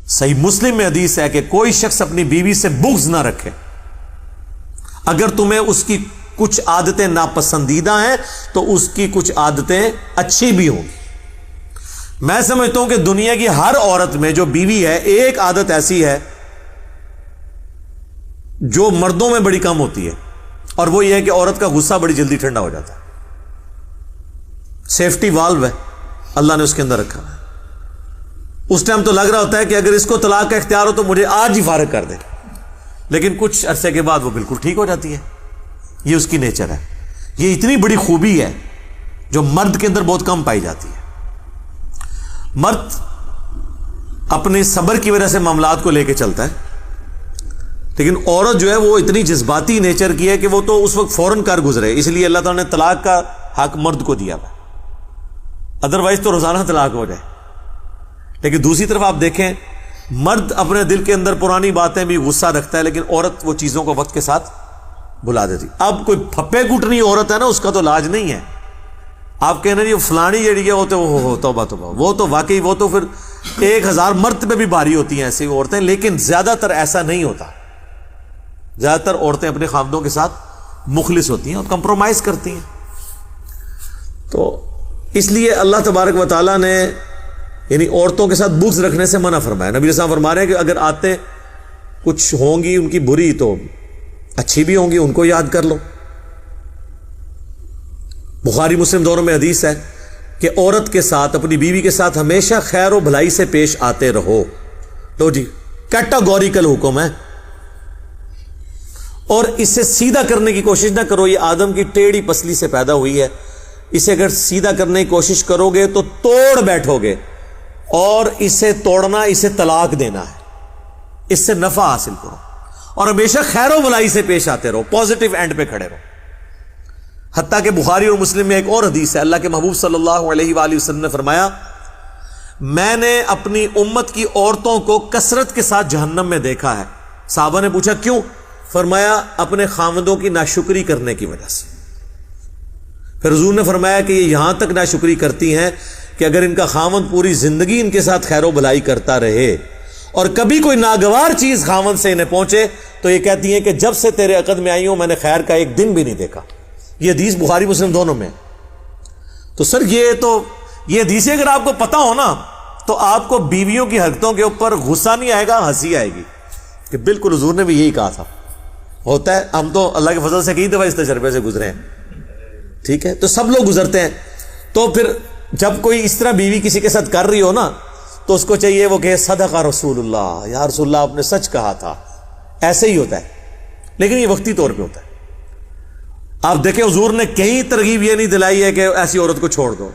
صحیح مسلم میں حدیث ہے کہ کوئی شخص اپنی بیوی سے بغض نہ رکھے، اگر تمہیں اس کی کچھ عادتیں ناپسندیدہ ہیں تو اس کی کچھ عادتیں اچھی بھی ہوں گی۔ میں سمجھتا ہوں کہ دنیا کی ہر عورت میں جو بیوی ہے، ایک عادت ایسی ہے جو مردوں میں بڑی کم ہوتی ہے، اور وہ یہ ہے کہ عورت کا غصہ بڑی جلدی ٹھنڈا ہو جاتا ہے۔ سیفٹی والو ہے اللہ نے اس کے اندر رکھا ہے۔ اس ٹائم تو لگ رہا ہوتا ہے کہ اگر اس کو طلاق کا اختیار ہو تو مجھے آج ہی فارغ کر دے، لیکن کچھ عرصے کے بعد وہ بالکل ٹھیک ہو جاتی ہے۔ یہ اس کی نیچر ہے۔ یہ اتنی بڑی خوبی ہے جو مرد کے اندر بہت کم پائی جاتی ہے۔ مرد اپنے صبر کی وجہ سے معاملات کو لے کے چلتا ہے، لیکن عورت جو ہے وہ اتنی جذباتی نیچر کی ہے کہ وہ تو اس وقت فوراً کر گزرے، اس لیے اللہ تعالیٰ نے طلاق کا حق مرد کو دیا ہے، ادروائز تو روزانہ طلاق ہو جائے۔ لیکن دوسری طرف آپ دیکھیں، مرد اپنے دل کے اندر پرانی باتیں بھی غصہ رکھتا ہے، لیکن عورت وہ چیزوں کو وقت کے ساتھ بھلا دیتی۔ اب کوئی پھپے کوٹنی عورت ہے نا، اس کا تو علاج نہیں ہے۔ آپ کہنا جی فلانی جڑی ہے وہ تو توبہ توبہ، وہ تو واقعی وہ تو پھر 1000 مرتبے بھی بھاری ہوتی ہیں ایسی عورتیں، لیکن زیادہ تر ایسا نہیں ہوتا۔ زیادہ تر عورتیں اپنے خاوندوں کے ساتھ مخلص ہوتی ہیں اور کمپرومائز کرتی ہیں۔ تو اس لیے اللہ تبارک و تعالیٰ نے یعنی عورتوں کے ساتھ بغض رکھنے سے منع فرمایا۔ نبی صلی اللہ علیہ وسلم فرما رہے ہیں کہ اگر آتے کچھ ہوں گی ان کی بری تو اچھی بھی ہوں گی، ان کو یاد کر لو۔ بخاری مسلم دونوں میں حدیث ہے کہ عورت کے ساتھ، اپنی بیوی کے ساتھ ہمیشہ خیر و بھلائی سے پیش آتے رہو۔ لو جی، کیٹاگوریکل حکم ہے، اور اسے سیدھا کرنے کی کوشش نہ کرو۔ یہ آدم کی ٹیڑھی پسلی سے پیدا ہوئی ہے، اسے اگر سیدھا کرنے کی کوشش کرو گے تو توڑ بیٹھو گے، اور اسے توڑنا، اسے طلاق دینا ہے۔ اس سے نفع حاصل کرو اور ہمیشہ خیر و بھلائی سے پیش آتے رہو، پازیٹیو اینڈ پہ کھڑے رہو۔ حتیٰ کہ بخاری اور مسلم میں ایک اور حدیث ہے، اللہ کے محبوب صلی اللہ علیہ وآلہ وسلم نے فرمایا، میں نے اپنی امت کی عورتوں کو کثرت کے ساتھ جہنم میں دیکھا ہے۔ صحابہ نے پوچھا کیوں؟ فرمایا اپنے خاوندوں کی ناشکری کرنے کی وجہ سے۔ پھر حضور نے فرمایا کہ یہ یہاں تک ناشکری کرتی ہیں کہ اگر ان کا خاوند پوری زندگی ان کے ساتھ خیر و بھلائی کرتا رہے اور کبھی کوئی ناگوار چیز خاوند سے انہیں پہنچے تو یہ کہتی ہیں کہ جب سے تیرے عقد میں آئی ہوں میں نے خیر کا ایک دن بھی نہیں دیکھا۔ یہ حدیث بخاری مسلم دونوں میں۔ تو سر یہ حدیثیں اگر آپ کو پتہ ہو نا تو آپ کو بیویوں کی حرکتوں کے اوپر غصہ نہیں آئے گا، ہنسی آئے گی کہ بالکل حضور نے بھی یہی کہا تھا۔ ہوتا ہے، ہم تو اللہ کے فضل سے کئی دفعہ اس تجربے سے گزرے ہیں، ٹھیک ہے، تو سب لوگ گزرتے ہیں۔ تو پھر جب کوئی اس طرح بیوی کسی کے ساتھ کر رہی ہو نا تو اس کو چاہیے وہ کہے صدق رسول اللہ، یا رسول اللہ آپ نے سچ کہا تھا۔ ایسے ہی ہوتا ہے، لیکن یہ وقتی طور پہ ہوتا ہے۔ آپ دیکھیں حضور نے کہیں ترغیب یہ نہیں دلائی ہے کہ ایسی عورت کو چھوڑ دو،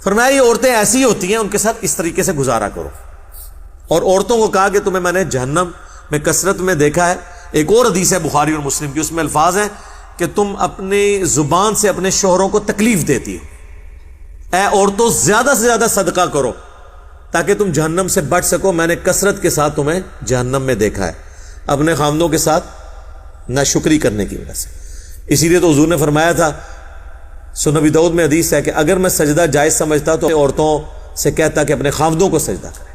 فرمایا یہ عورتیں ایسی ہوتی ہیں، ان کے ساتھ اس طریقے سے گزارا کرو۔ اور عورتوں کو کہا کہ تمہیں میں نے جہنم میں کثرت میں دیکھا ہے۔ ایک اور حدیث ہے بخاری اور مسلم کی، اس میں الفاظ ہیں کہ تم اپنی زبان سے اپنے شوہروں کو تکلیف دیتی ہو، اے عورتوں زیادہ سے زیادہ صدقہ کرو تاکہ تم جہنم سے بچ سکو، میں نے کثرت کے ساتھ تمہیں جہنم میں دیکھا ہے، اپنے خاوندوں کے ساتھ ناشکری کرنے کی وجہ سے۔ اسی لیے تو حضور نے فرمایا تھا، سنن ابی داؤد میں حدیث ہے کہ اگر میں سجدہ جائز سمجھتا تو عورتوں سے کہتا کہ اپنے خاوندوں کو سجدہ کریں،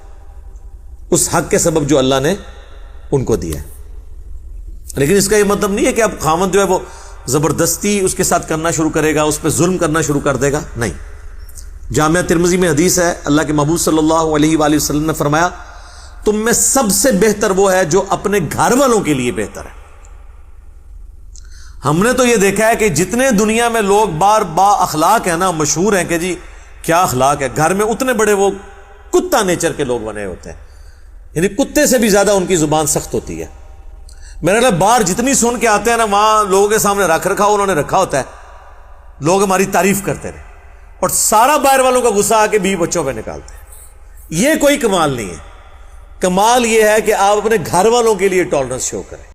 اس حق کے سبب جو اللہ نے ان کو دیا ہے۔ لیکن اس کا یہ مطلب نہیں ہے کہ اب خاوند جو ہے وہ زبردستی اس کے ساتھ کرنا شروع کرے گا، اس پہ ظلم کرنا شروع کر دے گا، نہیں۔ جامعہ ترمذی میں حدیث ہے، اللہ کے محبوب صلی اللہ علیہ وآلہ وسلم نے فرمایا، تم میں سب سے بہتر وہ ہے جو اپنے گھر والوں کے لیے بہتر ہے۔ ہم نے تو یہ دیکھا ہے کہ جتنے دنیا میں لوگ با اخلاق ہیں نا، مشہور ہیں کہ جی کیا اخلاق ہے، گھر میں اتنے بڑے وہ کتا نیچر کے لوگ بنے ہوتے ہیں، یعنی کتے سے بھی زیادہ ان کی زبان سخت ہوتی ہے۔ میرے لیے باہر جتنی سن کے آتے ہیں نا، وہاں لوگوں کے سامنے رکھ رکھا انہوں نے رکھا ہوتا ہے، لوگ ہماری تعریف کرتے رہے، اور سارا باہر والوں کا غصہ آ کے بیوی بچوں پہ نکالتے ہیں۔ یہ کوئی کمال نہیں ہے۔ کمال یہ ہے کہ آپ اپنے گھر والوں کے لیے ٹالرنس شو کریں۔